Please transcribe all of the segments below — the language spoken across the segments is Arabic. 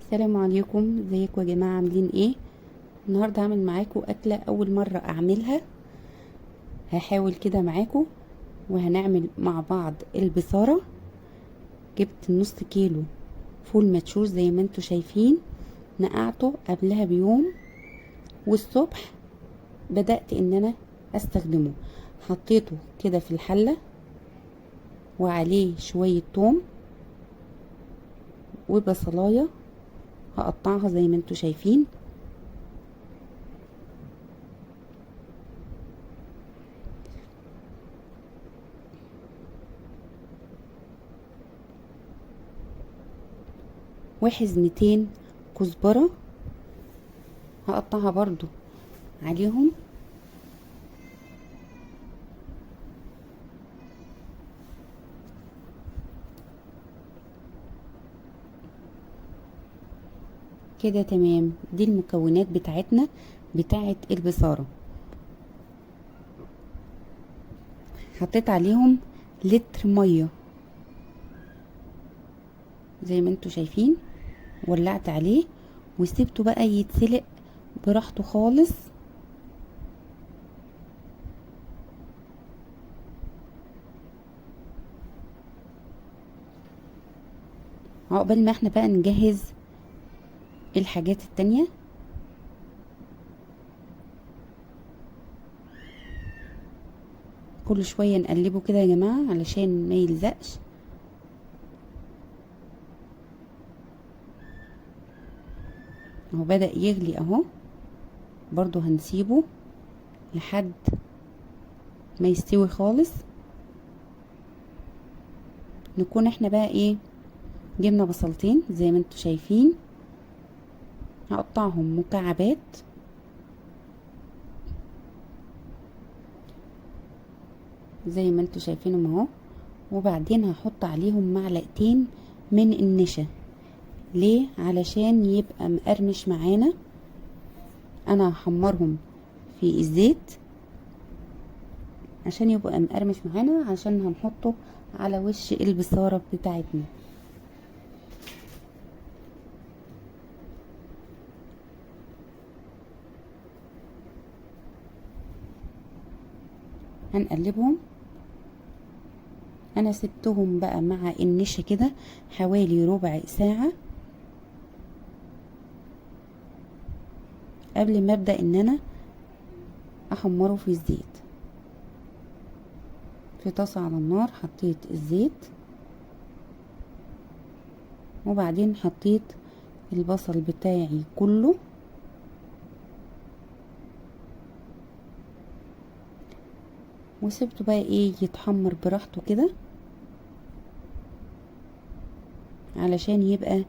السلام عليكم، ازيكم يا جماعه؟ عاملين ايه؟ النهارده هعمل معاكم اكله اول مره اعملها. هحاول كده معاكم وهنعمل مع بعض البصاره. جبت نص كيلو فول مدشوش زي ما انتم شايفين، نقعته قبلها بيوم، والصبح بدأت ان انا استخدمه. حطيته كده في الحله وعليه شويه توم وبصلايه هقطعها زي ما انتم شايفين. وحزمتين كزبره هقطعها برضو عليهم. كده تمام، دي المكونات بتاعتنا بتاعت البصارة. حطيت عليهم لتر مية زي ما انتوا شايفين، ولعت عليه وسيبته بقى يتسلق براحته خالص. عقبال ما احنا بقى نجهز الحاجات التانية. كل شوية نقلبه كده يا جماعة علشان ما يلزقش. اهو بدأ يغلي اهو، برضو هنسيبه لحد ما يستوي خالص. نكون احنا بقى ايه، جبنا بصلتين زي ما انتوا شايفين، هقطعهم مكعبات زي ما انتوا شايفينهم اهو. وبعدين هحط عليهم معلقتين من النشا. ليه؟ علشان يبقى مقرمش معانا. انا هحمرهم في الزيت عشان يبقى مقرمش معانا، عشان هنحطه على وش البصارة بتاعتنا. هنقلبهم. انا سبتهم بقى مع النشا كده حوالي ربع ساعة قبل ما ابدأ ان انا احمره في الزيت. في طاسة على النار حطيت الزيت، وبعدين حطيت البصل بتاعي كله، وسبته بقى ايه يتحمر براحته كده علشان يبقى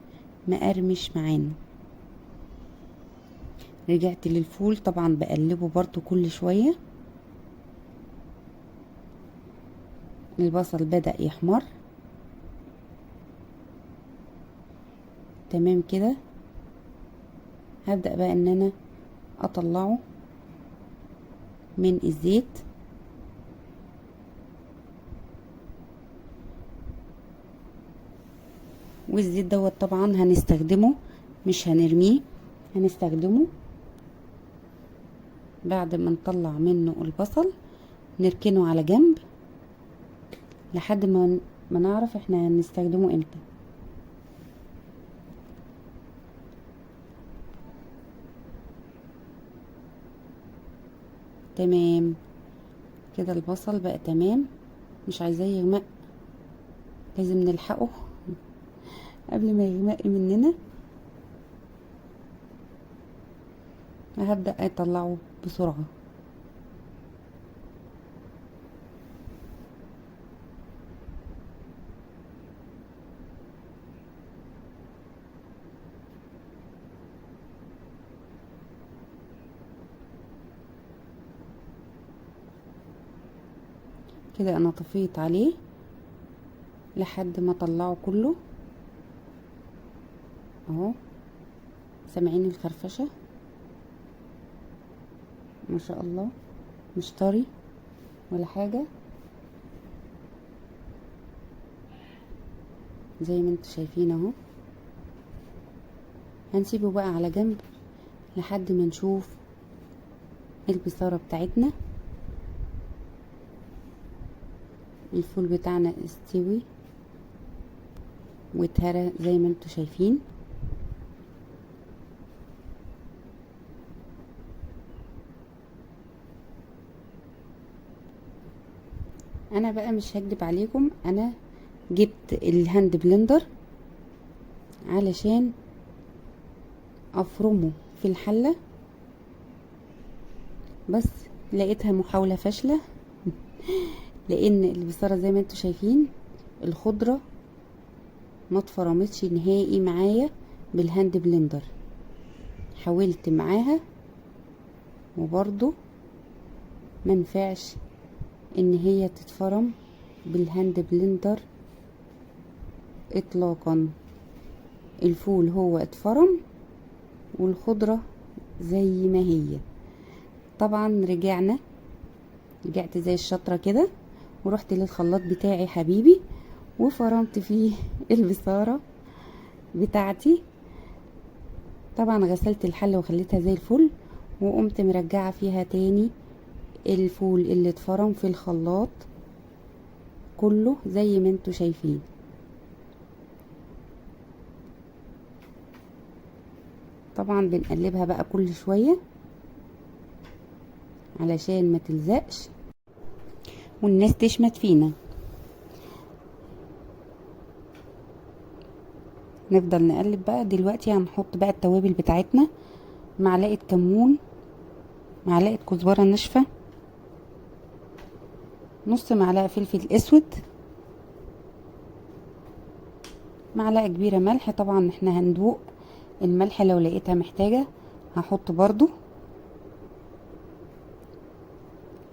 مقرمش معانا. رجعت للفول طبعا بقلبه برضو كل شوية. البصل بدأ يحمر تمام كده. هبدأ بقى ان انا اطلعه من الزيت. والزيت دوت طبعا هنستخدمه، مش هنرميه، هنستخدمه بعد ما نطلع منه البصل. نركنه على جنب لحد ما نعرف احنا هنستخدمه امتى. تمام كده، البصل بقى تمام، مش عايزاه يغمق، لازم نلحقه قبل ما يغمق مننا. هبدأ اطلعه بسرعة. كده انا طفيت عليه لحد ما اطلعه كله اهو. سامعين الخرفشة؟ ما شاء الله، مش طري ولا حاجة، زي ما انتوا شايفين اهو. هنسيبه بقى على جنب لحد ما نشوف البصارة بتاعتنا. الفول بتاعنا استوي واتهرى زي ما انتوا شايفين. انا بقى مش هكدب عليكم، انا جبت الهاند بلندر علشان افرمه في الحلة، بس لقيتها محاولة فاشلة لان البصارة زي ما انتوا شايفين الخضرة ما اتفرمتش نهائي معايا بالهاند بلندر. حاولت معاها وبرضو منفعش ان هي تتفرم بالهاند بلندر اطلاقا. الفول هو اتفرم والخضرة زي ما هي. طبعا رجعت زي الشطرة كده ورحت للخلاط بتاعي حبيبي وفرمت فيه البصارة بتاعتي. طبعا غسلت الحلة وخليتها زي الفل، وقمت مرجعة فيها تاني الفول اللي اتفرم في الخلاط كله زي ما انتوا شايفين. طبعا بنقلبها بقى كل شوية علشان ما تلزقش والناس تشمت فينا. نفضل نقلب بقى. دلوقتي هنحط بقى التوابل بتاعتنا: معلقة كمون، معلقة كزبرة ناشفة، نص معلقة فلفل اسود، معلقة كبيرة ملح. طبعا احنا هندوق الملح لو لقيتها محتاجة هحط برضو.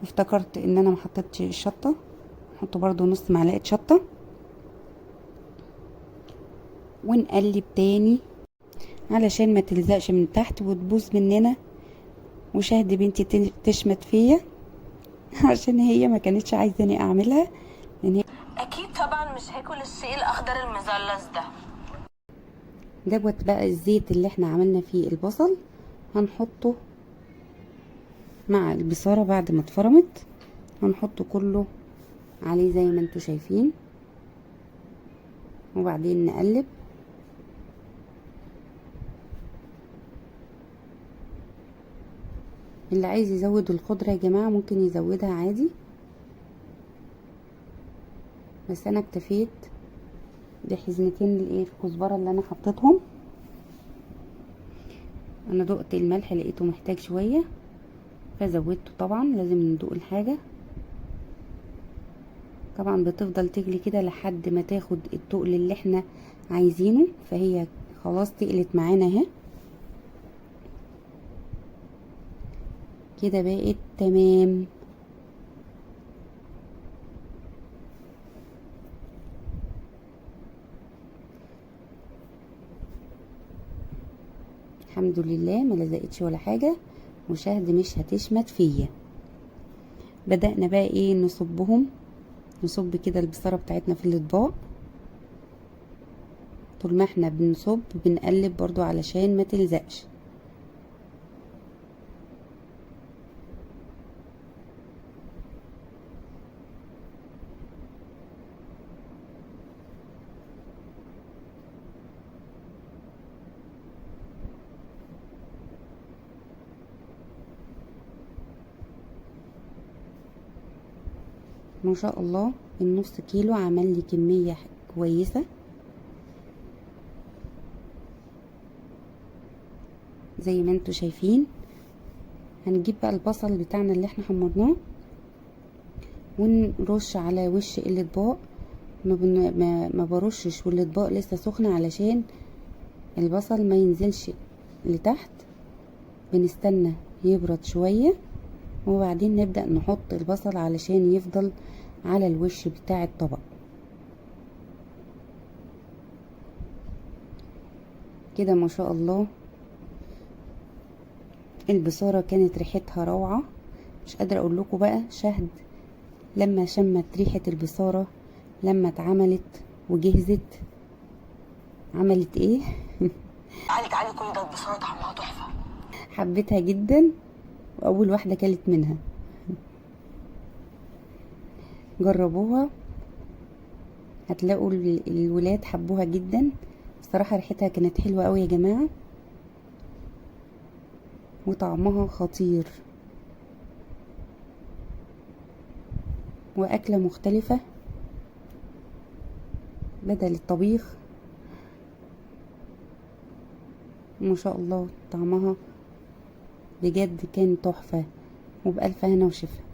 افتكرت ان انا محطتش الشطة، هحط برضو نص معلقة شطة. ونقلب تاني علشان ما تلزقش من تحت وتبوظ مننا وشهد بنتي تشمت فيا عشان هي ما كانتش عايزاني اعملها، لان هي اكيد طبعا مش هاكل الشيء الاخضر المثلث ده. دوت بقى الزيت اللي احنا عملنا فيه البصل هنحطه مع البصارة بعد ما اتفرمت، هنحطه كله عليه زي ما انتوا شايفين، وبعدين نقلب. اللي عايز يزود الخضرة يا جماعة ممكن يزودها عادي، بس انا اكتفيت بحزمتين الكزبرة اللي انا حطيتهم. انا دقت الملح لقيته محتاج شوية فزودته. طبعا لازم ندوق الحاجة. طبعا بتفضل تغلي كده لحد ما تاخد التقل اللي احنا عايزينه، فهي خلاص تقلت معانا اهي كده، بقت تمام. الحمد لله ما لزقتش ولا حاجة وشهد مش هتشمت فيا. بدأنا بقى ايه نصب كده البصارة بتاعتنا في الاطباق. طول ما احنا بنصب بنقلب برضو علشان ما تلزقش. ما شاء الله النص كيلو عمل لي كمية كويسة زي ما انتوا شايفين. هنجيب بقى البصل بتاعنا اللي احنا حمرناه ونرش على وش الاطباق. ما برشش والاطباق لسه سخنة علشان البصل ما ينزلش لتحت. بنستنى يبرد شوية وبعدين نبدأ نحط البصل علشان يفضل على الوش بتاع الطبق كده. ما شاء الله البصارة كانت ريحتها روعة. مش قادرة اقول لكم بقى شهد لما شمت ريحة البصارة لما اتعملت وجهزت عملت ايه تعالي تعالي كل ده البصاره طعمها تحفه. حبيتها جدا واول واحده كلت منها. جربوها هتلاقوا الولاد حبوها جدا. بصراحه ريحتها كانت حلوه قوي يا جماعه، وطعمها خطير، واكله مختلفه بدل الطبيخ. ما شاء الله طعمها بجد كان تحفه، وبألف هنا وشفا.